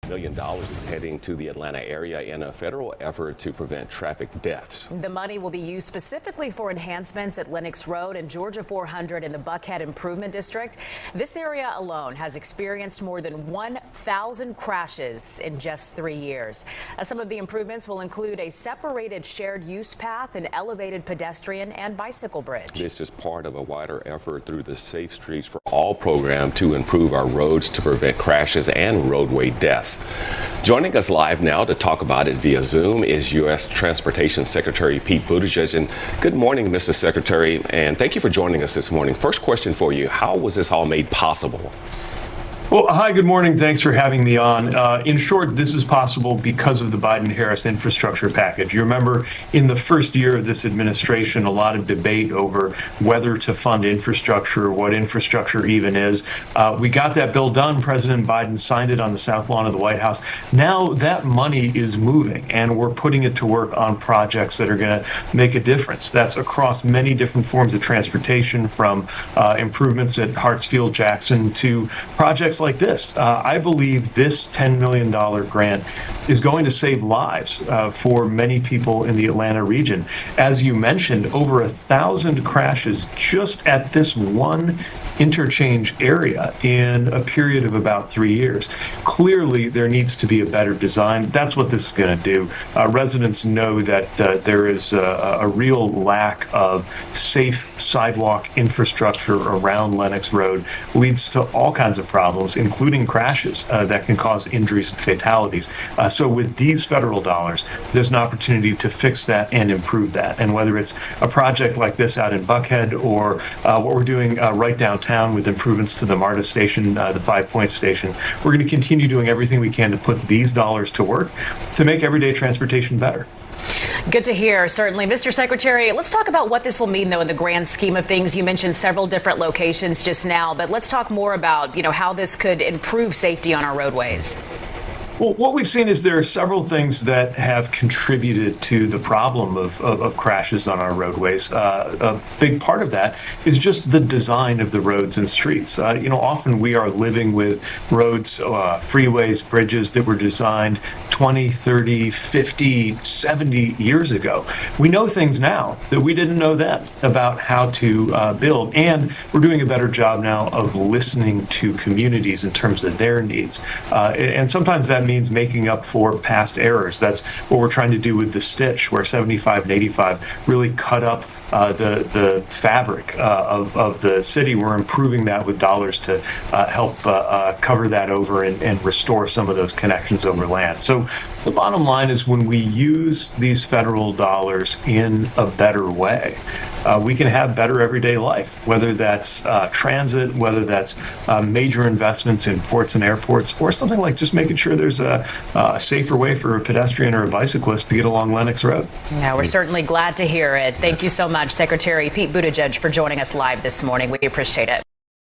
$1 million is heading to the Atlanta area in a federal effort to prevent traffic deaths. The money will be used specifically for enhancements at Lennox Road and Georgia 400 in the Buckhead Improvement District. This area alone has experienced more than 1,000 crashes in just 3 years. Some of the improvements will include a separated shared use path, an elevated pedestrian and bicycle bridge. This is part of a wider effort through the Safe Streets for All program to improve our roads to prevent crashes and roadway deaths. Joining us live now to talk about it via Zoom is U.S. Transportation Secretary Pete Buttigieg. And good morning, Mr. Secretary, and thank you for joining us this morning. First question for you, how was this all made possible? Well, hi, good morning. Thanks for having me on. In short, this is possible because of the Biden-Harris infrastructure package. You remember in the first year of this administration, a lot of debate over whether to fund infrastructure, what infrastructure even is. We got that bill done. President Biden signed it on the South Lawn of the White House. Now that money is moving, and we're putting it to work on projects that are going to make a difference. That's across many different forms of transportation, from improvements at Hartsfield-Jackson to projects like this. I believe this $10 million grant is going to save lives for many people in the Atlanta region. As you mentioned, over 1,000 crashes just at this one interchange area in a period of about 3 years. Clearly, there needs to be a better design. That's what this is going to do. Residents know that there is a real lack of safe sidewalk infrastructure around Lennox Road, leads to all kinds of problems, including crashes that can cause injuries and fatalities. So with these federal dollars, there's an opportunity to fix that and improve that. And whether it's a project like this out in Buckhead or what we're doing right downtown with improvements to the MARTA station, the 5 Points station, we're going to continue doing everything we can to put these dollars to work to make everyday transportation better. Good to hear, certainly. Mr. Secretary, let's talk about what this will mean, though, in the grand scheme of things. You mentioned several different locations just now, but let's talk more about, how this could improve safety on our roadways. Well, what we've seen is there are several things that have contributed to the problem of crashes on our roadways. A big part of that is just the design of the roads and streets. Often we are living with roads, freeways, bridges that were designed 20, 30, 50, 70 years ago. We know things now that we didn't know then about how to build, and we're doing a better job now of listening to communities in terms of their needs. And sometimes that means making up for past errors. That's what we're trying to do with the Stitch, where 75 and 85 really cut up the fabric of the city. We're improving that with dollars to help cover that over and restore some of those connections over land. So the bottom line is, when we use these federal dollars in a better way, we can have better everyday life, whether that's transit, whether that's major investments in ports and airports, or something like just making sure there's a safer way for a pedestrian or a bicyclist to get along Lennox Road. Yeah, we're certainly glad to hear it. Thank you so much, Secretary Pete Buttigieg, for joining us live this morning. We appreciate it.